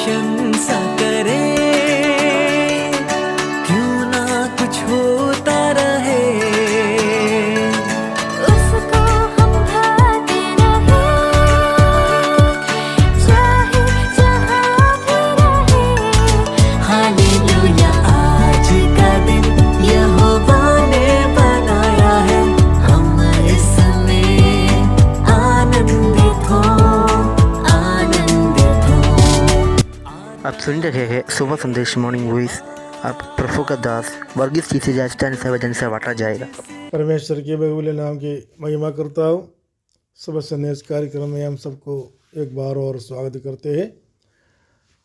प्रशंसा करें, क्यों ना कुछ होता रहे। उसको हम गाते रहे, चाहे जहाँ भी रहे। हालेलुया, आज का दिन यहोवा ने बनाया है, हम इसमें आनंदित हो, आनंदित हो। आप सुन रहे हैं सुबह संदेश मॉर्निंग वॉइस। आप प्रफुल्ल दास वर्गीस जी से जास्टन से वजन से बांटा जाएगा। परमेश्वर के बहुमूल्य नाम की महिमा करता हूँ। सुबह संदेश कार्यक्रम में हम सबको एक बार और स्वागत करते हैं।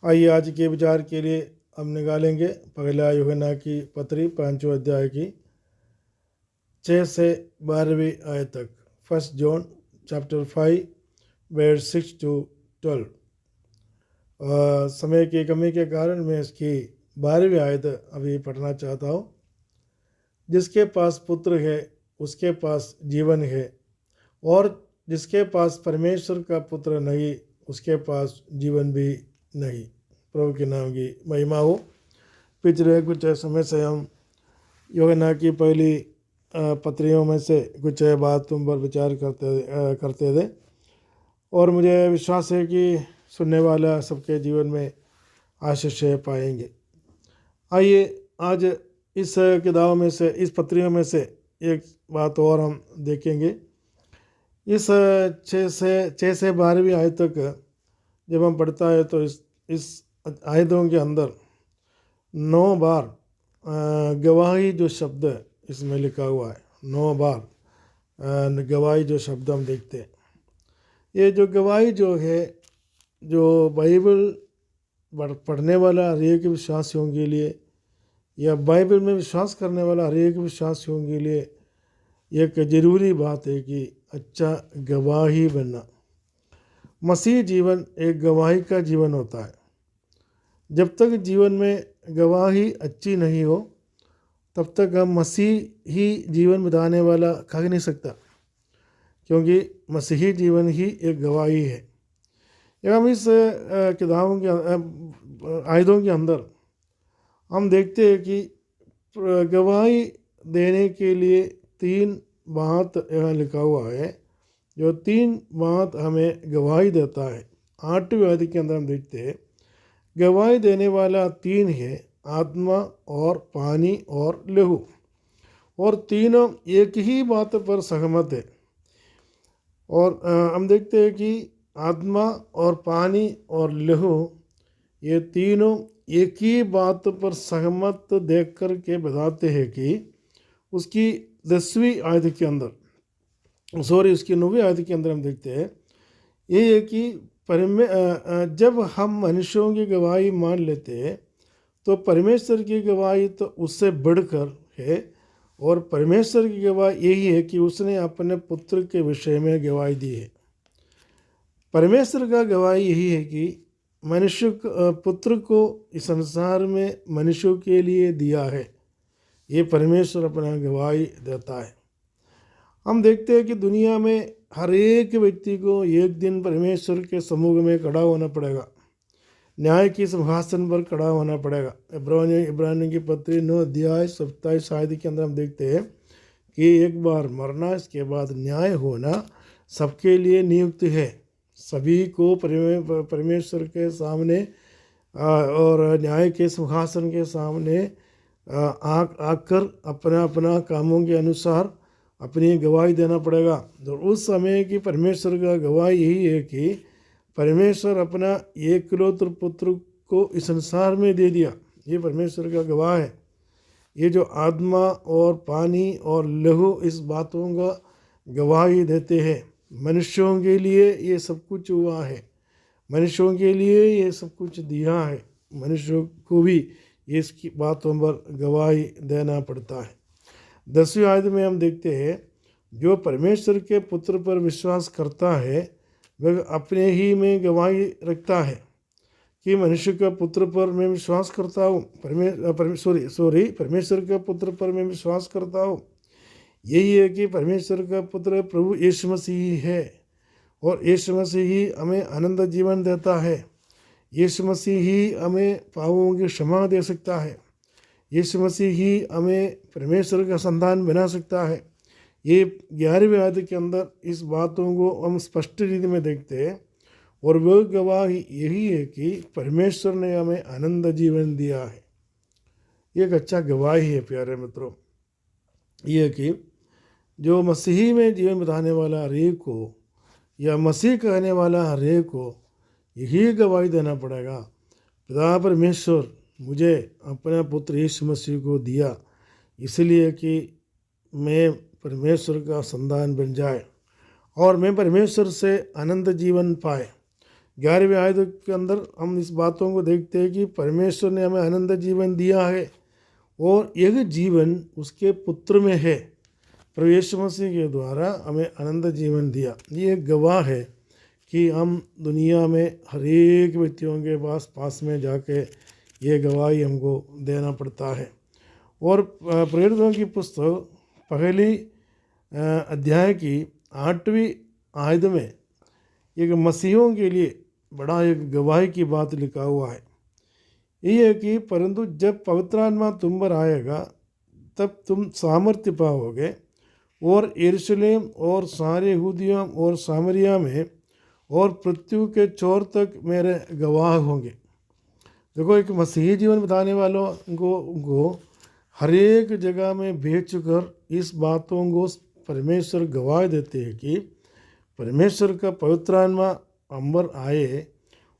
आइए आज के विचार के लिए हम निकालेंगे पहला यूहन्ना की पत्री 5वें अध्याय की 6 से 12वीं आयत तक। 1 जॉन चैप्टर 5 वर्स 6 to 12। समय की कमी के कारण मैं इसकी 12वीं आयत अभी पढ़ना चाहता हूँ। जिसके पास पुत्र है उसके पास जीवन है, और जिसके पास परमेश्वर का पुत्र नहीं उसके पास जीवन भी नहीं। प्रभु के नाम की महिमा हो। पिछले कुछ समय से हम यूहन्ना की पहली पत्रियों में से कुछ बातों पर विचार करते थे, और मुझे विश्वास है कि सुनने वाला सबके जीवन में आशीष पाएंगे। आइए आज इस किताबों में से, इस पत्रियों में से एक बात और हम देखेंगे। इस 6 से 12वीं आयत तक जब हम पढ़ता है तो इस आयतों के अंदर 9 बार गवाही जो शब्द इसमें लिखा हुआ है, 9 बार गवाही जो शब्द हम देखते हैं। ये जो गवाही जो है, जो बाइबल पढ़ने वाला हर एक विश्वासियों के लिए, या बाइबल में विश्वास करने वाला हर एक विश्वासियों के लिए एक ज़रूरी बात है कि अच्छा गवाही बनना। मसीह जीवन एक गवाही का जीवन होता है। जब तक जीवन में गवाही अच्छी नहीं हो तब तक हम मसीह ही जीवन बिताने वाला कह नहीं सकता, क्योंकि मसीही जीवन ही एक गवाही है। हम इस किताबों के आयतों के अंदर हम देखते हैं कि गवाही देने के लिए 3 बात यहाँ लिखा हुआ है, जो 3 बात हमें गवाही देता है। 8वीं आयत के अंदर हम देखते हैं गवाही देने वाला 3 है, आत्मा और पानी और लहू, और तीनों एक ही बात पर सहमत है। और हम देखते हैं कि आत्मा और पानी और लहू ये तीनों एक ही बात पर सहमत देख कर के बताते हैं कि उसकी 10वीं आयत के अंदर, उसकी 9वीं आयत के अंदर हम देखते हैं ये है कि जब हम मनुष्यों की गवाही मान लेते हैं तो परमेश्वर की गवाही तो उससे बढ़कर है, और परमेश्वर की गवाही यही है कि उसने अपने पुत्र के विषय में गवाही दी है। परमेश्वर का गवाही यही है कि मनुष्य पुत्र को इस संसार में मनुष्यों के लिए दिया है। ये परमेश्वर अपना गवाही देता है। हम देखते हैं कि दुनिया में हर एक व्यक्ति को एक दिन परमेश्वर के समूह में खड़ा होना पड़ेगा, न्याय की सिंहासन पर खड़ा होना पड़ेगा। इब्रानियों की पत्री 9 अध्याय 27 आयत के अंदर हम देखते हैं कि एक बार मरना, इसके बाद न्याय होना सबके लिए नियुक्त है। सभी को परमेश्वर के सामने और न्याय के सिंहासन के सामने आकर अपना अपना कामों के अनुसार अपनी गवाही देना पड़ेगा। तो उस समय की परमेश्वर का गवाही यही है कि परमेश्वर अपना एकलौते पुत्र को इस संसार में दे दिया। ये परमेश्वर का गवाह है। ये जो आत्मा और पानी और लहू इस बातों का गवाही देते हैं। मनुष्यों के लिए ये सब कुछ हुआ है, मनुष्यों के लिए ये सब कुछ दिया है, मनुष्यों को भी इसकी बातों पर गवाही देना पड़ता है। 10वीं आयत में हम देखते हैं जो परमेश्वर के पुत्र पर विश्वास करता है वह अपने ही में गवाही रखता है कि मनुष्य का पुत्र पर मैं विश्वास करता हूँ। परमेश्वर का पुत्र पर मैं विश्वास करता हूँ। यही है कि परमेश्वर का पुत्र प्रभु यीशु मसीह है, और यीशु मसीह ही हमें अनंत जीवन देता है। यीशु मसीह ही हमें पापों की क्षमा दे सकता है। यीशु मसीह ही हमें परमेश्वर का संतान बना सकता है। ये 11वें आयत के अंदर इस बातों को हम स्पष्ट रीति में देखते हैं। और वह गवाही यही है कि परमेश्वर ने हमें आनंद जीवन दिया है। ये एक अच्छा गवाही है प्यारे मित्रों, ये कि जो मसीही में जीवन बिताने वाला हरेक को या मसीह कहने वाला हरेक को यही गवाही देना पड़ेगा, पिता परमेश्वर मुझे अपना पुत्र यीशु मसीह को दिया इसलिए कि मैं परमेश्वर का संतान बन जाए और मैं परमेश्वर से आनंद जीवन पाए। 11वें आयत के अंदर हम इस बातों को देखते हैं कि परमेश्वर ने हमें आनंद जीवन दिया है और यह जीवन उसके पुत्र में है। प्रभु यीशु मसीह के द्वारा हमें आनंद जीवन दिया। ये गवाह है कि हम दुनिया में हर एक व्यक्तियों के पास में जाके ये गवाही हमको देना पड़ता है। और प्रेरितों की पुस्तक पहली अध्याय की 8वीं आयत में एक मसीहों के लिए बड़ा एक गवाही की बात लिखा हुआ है। ये है कि परंतु जब पवित्र आत्मा तुम पर आएगा तब तुम सामर्थ्य पाओगे और यरूशलेम और सारे यहूदियों और सामरिया में और पृथ्वी के छोर तक मेरे गवाह होंगे। देखो, एक मसीही जीवन बताने वालों को हर एक जगह में भेजकर इस बातों को परमेश्वर गवाह देते हैं कि परमेश्वर का पवित्र आत्मा हम पर आए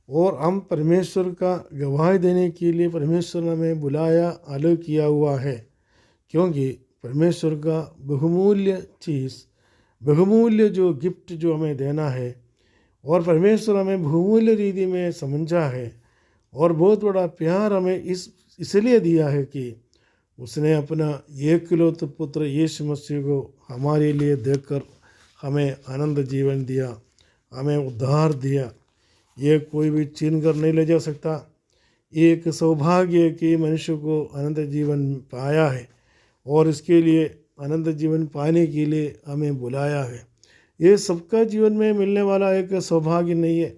और हम परमेश्वर का गवाही देने के लिए परमेश्वर ने हमें बुलाया, अलग किया हुआ है। क्योंकि परमेश्वर का बहुमूल्य चीज़, बहुमूल्य जो गिफ्ट जो हमें देना है और परमेश्वर हमें बहुमूल्य रीति में समझा है और बहुत बड़ा प्यार हमें इसलिए दिया है कि उसने अपना एकलौते पुत्र यीशु मसीह को हमारे लिए देकर हमें आनंद जीवन दिया, हमें उद्धार दिया। ये कोई भी छीन कर नहीं ले जा सकता। एक सौभाग्य कि मनुष्य को आनंद जीवन पाया है और इसके लिए आनंद जीवन पाने के लिए हमें बुलाया है। ये सबका जीवन में मिलने वाला एक सौभाग्य नहीं है।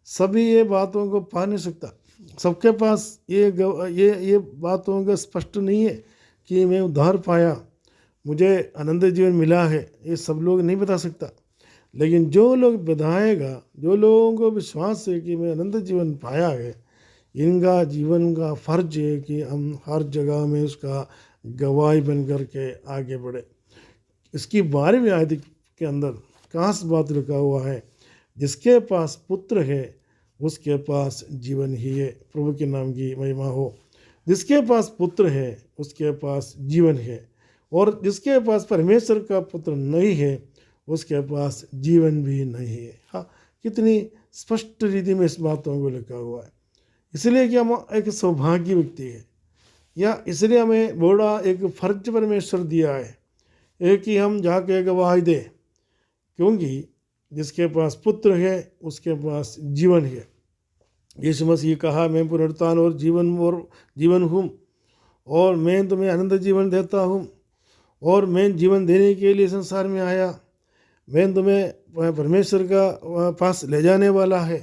सभी ये बातों को पा नहीं सकता। सबके पास ये बातों का स्पष्ट नहीं है कि मैं उद्धार पाया, मुझे आनंद जीवन मिला है। ये सब लोग नहीं बता सकता। लेकिन जो लोग बताएगा, जो लोगों को विश्वास है कि मैं आनंद जीवन पाया है, इनका जीवन का फर्ज है कि हम हर जगह में उसका गवाही बन कर के आगे बढ़े। इसकी 12वीं आयत के अंदर खास बात लिखा हुआ है, जिसके पास पुत्र है उसके पास जीवन ही है। प्रभु के नाम की महिमा हो। जिसके पास पुत्र है उसके पास जीवन है और जिसके पास परमेश्वर का पुत्र नहीं है उसके पास जीवन भी नहीं है। हाँ, कितनी स्पष्ट रीति में इस बातों को लिखा हुआ है। इसलिए कि हम एक सौभाग्य व्यक्ति है, या इसलिए हमें बड़ा एक फर्ज परमेश्वर दिया है कि हम जाके गवाही दें। क्योंकि जिसके पास पुत्र है उसके पास जीवन है। यीशु मसीह कहा, मैं पुनरुत्थान और जीवन हूँ और मैं तुम्हें आनंद जीवन देता हूँ और मैं जीवन देने के लिए संसार में आया। मैं तुम्हें परमेश्वर का पास ले जाने वाला है।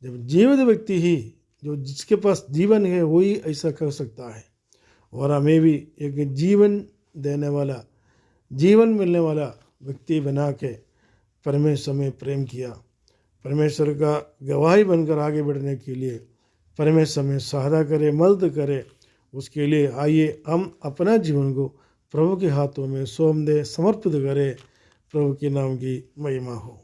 जब जीवित व्यक्ति ही, जो जिसके पास जीवन है, वही ऐसा कर सकता है। और हमें भी एक जीवन देने वाला, जीवन मिलने वाला व्यक्ति बना के परमेश्वर में प्रेम किया। परमेश्वर का गवाही बनकर आगे बढ़ने के लिए परमेश्वर में सहायता करे, मदद करे। उसके लिए आइए हम अपना जीवन को प्रभु के हाथों में सौंप दे, समर्पित करें। प्रभु के नाम की महिमा हो।